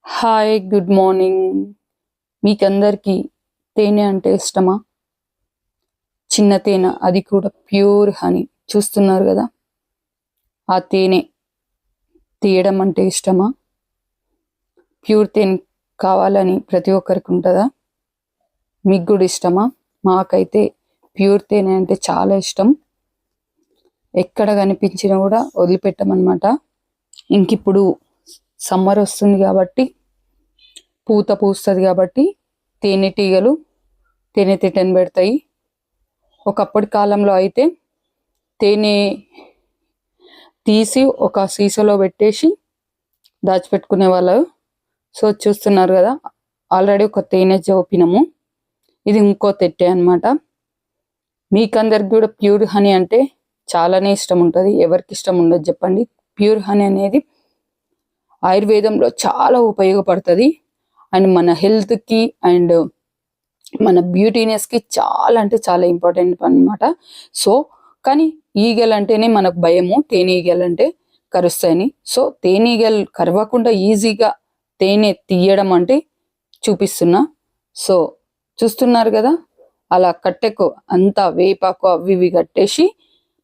Hi, good morning. మీకందరికీ తేనె అంటే ఇష్టమా? చిన్న తేనె, అది కూడా ప్యూర్ హనీ. చూస్తున్నారు కదా, ఆ తేనె తీయడం అంటే ఇష్టమా? ప్యూర్ తేనె కావాలని ప్రతి ఒక్కరికి ఉంటుందా? మీకు కూడా ఇష్టమా? మాకైతే ప్యూర్ తేనె అంటే చాలా ఇష్టం. ఎక్కడ కనిపించినా కూడా వదిలిపెట్టమన్నమాట. ఇంకిప్పుడు సమ్మర్ వస్తుంది కాబట్టి, పూత పూస్తుంది కాబట్టి తేనెటీగలు తేనె తిట్టని పెడతాయి. ఒకప్పటి కాలంలో అయితే తేనె తీసి ఒక సీసాలో పెట్టేసి దాచిపెట్టుకునే వాళ్ళు. సో చూస్తున్నారు కదా, ఆల్రెడీ ఒక తేనె చూపినాము. ఇది ఇంకో తెట్టే అనమాట. మీకందరికి కూడా ప్యూర్ హనీ అంటే చాలానే ఇష్టం ఉంటుంది. ఎవరికి ఇష్టం ఉండదు చెప్పండి? ప్యూర్ హనీ అనేది ఆయుర్వేదంలో చాలా ఉపయోగపడుతుంది. అండ్ మన హెల్త్కి అండ్ మన బ్యూటీనెస్కి చాలా అంటే చాలా ఇంపార్టెంట్ అనమాట. సో కానీ ఈగలు అంటేనే మనకు భయము, తేనెటీగలు అంటే కరుస్తాయని. సో తేనెటీగలు కరవకుండా ఈజీగా తేనె తీయడం అంటే చూపిస్తున్నా. సో చూస్తున్నారు కదా, అలా కట్టెకు అంతా వేపాకు అవి ఇవి కట్టేసి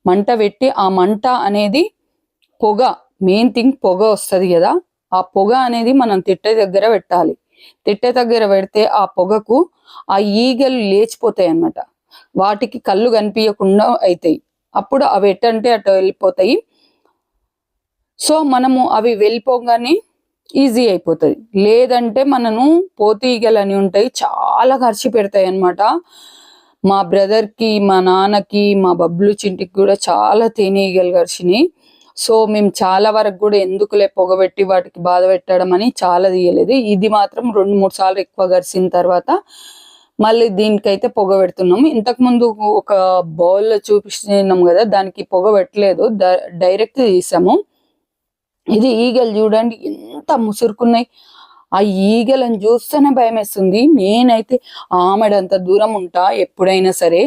మంట పెట్టి, ఆ మంట అనేది పొగ, మెయిన్ థింగ్ పొగ వస్తుంది కదా, ఆ పొగ అనేది మనం తిట్టే దగ్గర పెట్టాలి. తిట్టే దగ్గర పెడితే ఆ పొగకు ఆ ఈగలు లేచిపోతాయి అన్నమాట. వాటికి కళ్ళు కనిపించకుండా అవుతాయి. అప్పుడు అవి ఎట్టంటే అటు వెళ్ళిపోతాయి. సో మనము అవి వెళ్ళిపోగానే ఈజీ అయిపోతుంది. లేదంటే మనము పోతీగలు అని ఉంటాయి, చాలా ఖర్చు పెడతాయి అన్నమాట. మా బ్రదర్కి, మా నాన్నకి, మా బబ్లు చింటికి కూడా చాలా తేనెటీగలు కరిచినాయి. సో మేము చాలా వరకు కూడా ఎందుకులే పొగబెట్టి వాటికి బాధ పెట్టడం అని చాలా తీయలేదు. ఇది మాత్రం 2-3 సార్లు ఎక్కువ కరిసిన తర్వాత మళ్ళీ దీనికైతే పొగ పెడుతున్నాము. ఇంతకుముందు ఒక బౌల్లో చూపిస్తున్నాం కదా, దానికి పొగ పెట్టలేదు, డైరెక్ట్ తీసాము. ఇది ఈగలు చూడండి ఎంత ముసురుకున్నాయి. ఆ ఈగలను చూస్తేనే భయం వేస్తుంది. నేనైతే ఆమెడంత దూరం ఉంటా ఎప్పుడైనా సరే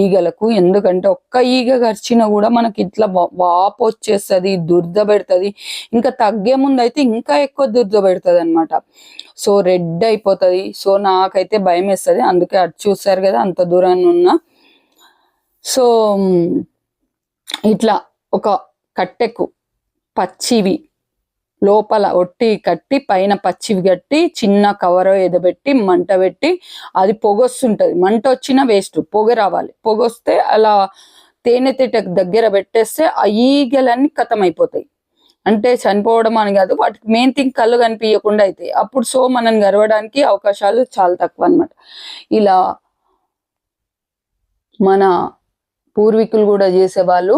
ఈగలకు. ఎందుకంటే ఒక్క ఈగ కరిచినా కూడా మనకి ఇట్లా వాపు వచ్చేస్తుంది, దురద పెడుతుంది. ఇంకా తగ్గే ముందు అయితే ఇంకా ఎక్కువ దురద పెడుతుంది అనమాట. సో రెడ్ అయిపోతుంది. సో నాకైతే భయం వేస్తుంది. అందుకే అటు చూస్తారు కదా, అంత దూరాన్ని ఉన్నా. సో ఇట్లా ఒక కట్టెకు పచ్చివి లోపల ఒట్టి కట్టి, పైన పచ్చివి కట్టి, చిన్న కవర్ ఎదబెట్టి మంట పెట్టి, అది పొగొస్తుంటది. మంట వచ్చినా వేస్ట్, పొగ రావాలి. పొగ వస్తే అలా తేనె తిట్ట దగ్గర పెట్టేస్తే ఆ ఈగలన్నీ ఖతం అయిపోతాయి. అంటే చనిపోవడం అని కాదు, వాటికి మెయిన్ థింగ్ కళ్ళు కనిపించకుండా అవుతాయి. అప్పుడు సో మనం గర్వడానికి అవకాశాలు చాలా తక్కువ అనమాట. ఇలా మన పూర్వీకులు కూడా చేసేవాళ్ళు.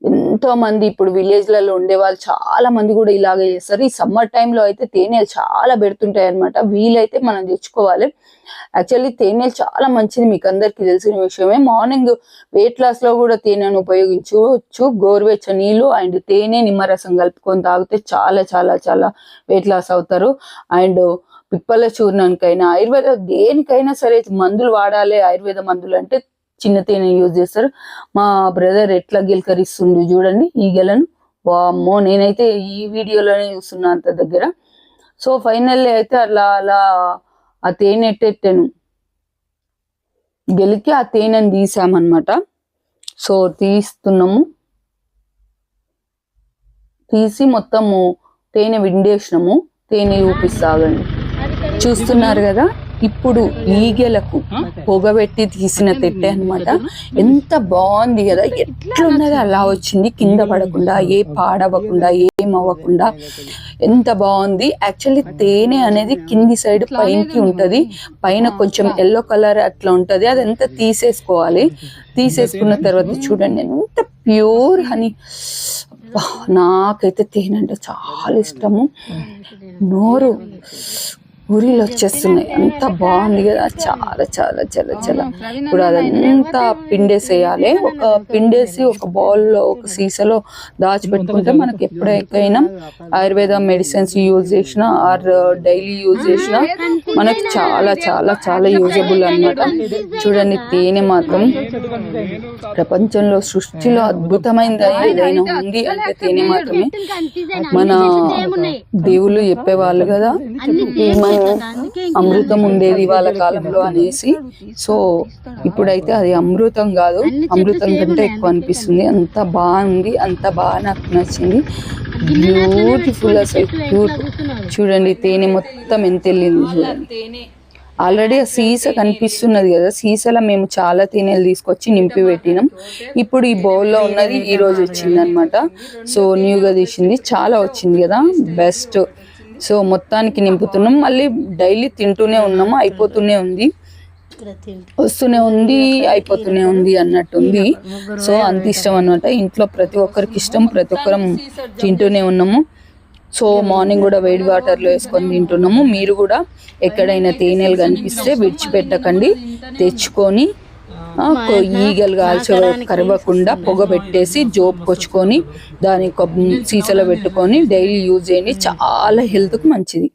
ఎంతో మంది ఇప్పుడు విలేజ్లలో ఉండే వాళ్ళు చాలా మంది కూడా ఇలాగే చేస్తారు. ఈ సమ్మర్ టైంలో అయితే తేనెలు చాలా పెడుతుంటాయి అనమాట. వీలైతే మనం తెచ్చుకోవాలి. యాక్చువల్లీ తేనెలు చాలా మంచిది, మీకు అందరికి తెలిసిన విషయమే. మార్నింగ్ వెయిట్ లాస్ లో కూడా తేనెను ఉపయోగించవచ్చు. గోరువెచ్చ నీళ్ళు అండ్ తేనె నిమ్మరసం కలుపుకొని తాగితే చాలా చాలా చాలా వెయిట్ లాస్ అవుతారు. అండ్ పిప్పల చూర్ణానికైనా, ఆయుర్వేద దేనికైనా సరే మందులు వాడాలి. ఆయుర్వేద మందులు అంటే చిన్న తేనె యూజ్ చేస్తారు. మా బ్రదర్ ఎట్లా గిల్కరిస్తుండు చూడండి ఈగలను. వామ్మో, నేనైతే ఈ వీడియోలోనే చూస్తున్నా అంత దగ్గర. సో ఫైనల్లీ అయితే అలా అలా ఆ తేనె ఎట్టెట్టాను గెలికి ఆ తేనెని తీసామన్నమాట. సో తీస్తున్నాము, తీసి మొత్తము తేనె విండేసినాము. తేనె చూపిస్తాగండి. చూస్తున్నారు కదా, ఇప్పుడు ఈగలకు పొగబెట్టి తీసిన తెట్టె అనమాట. ఎంత బాగుంది కదా, ఎట్లున్నది అలా వచ్చింది, కింద పడకుండా, ఏ పాడవకుండా, ఏం అవ్వకుండా ఎంత బాగుంది. యాక్చువల్లీ తేనె అనేది కింది సైడ్ పైకి ఉంటది, పైన కొంచెం ఎల్లో కలర్ అట్లా ఉంటది. అదంతా తీసేసుకోవాలి. తీసేసుకున్న తర్వాత చూడండి ఎంత ప్యూర్ హనీ. నాకైతే తేనె అంటే చాలా ఇష్టము. నోరు ఊరిలో వచ్చేస్తున్నాయి. అంత బాగుంది కదా, చాలా చాలా చాలా చాలా. ఇప్పుడు అదంతా పిండేసేయాలి. ఒక పిండేసి ఒక బౌల్లో ఒక సీసాలో దాచిపెట్టుకుంటే మనకి ఎప్పుడైనా ఆయుర్వేద మెడిసిన్స్ యూజ్ చేసినా ఆర్ డైలీ యూజ్ చేసినా మనకి చాలా చాలా చాలా యూజబుల్ అన్నమాట. చూడండి, తేనె మాత్రం ప్రపంచంలో సృష్టిలో అద్భుతమైనది ఏదైనా ఉంది అంటే తేనె మాత్రమే. మన దేవుళ్ళు చెప్పేవాళ్ళు కదా, మన అమృతం ఉండేది వాళ్ళ కాలంలో అనేసి. సో ఇప్పుడైతే అది అమృతం కాదు, అమృతం కంటే ఎక్కువ అనిపిస్తుంది. అంత బాగుంది, అంత బాగా నాకు నచ్చింది. బ్యూటిఫుల్, అసలు క్యూట్. చూడండి తేనె మొత్తం ఎంత వెళ్ళింది చూడండి. ఆల్రెడీ ఆ సీస కనిపిస్తున్నది కదా, సీసలో మేము చాలా తేనెలు తీసుకొచ్చి నింపి పెట్టినాం. ఇప్పుడు ఈ బౌల్లో ఉన్నది ఈ రోజు వచ్చింది అనమాట. సో న్యూగా తీసింది, చాలా వచ్చింది కదా, బెస్ట్. సో మొత్తానికి నింపుతున్నాం, మళ్ళీ డైలీ తింటూనే ఉన్నాము, అయిపోతూనే ఉంది, వస్తూనే ఉంది, అయిపోతూనే ఉంది అన్నట్టుంది. సో అంత ఇష్టం అనమాట. ఇంట్లో ప్రతి ఒక్కరికి ఇష్టం, ప్రతి ఒక్కరం తింటూనే ఉన్నాము. సో మార్నింగ్ కూడా వేడి వాటర్లో వేసుకొని తింటున్నాము. మీరు కూడా ఎక్కడైనా తేనెలు కనిపిస్తే విడిచిపెట్టకండి, తెచ్చుకొని ఈగలు కాల్చి కరవకుండా పొగ పెట్టేసి జోపుకొచ్చుకొని దాని సీసాలో పెట్టుకొని డైలీ యూజ్ చేయండి. చాలా హెల్త్కి మంచిది.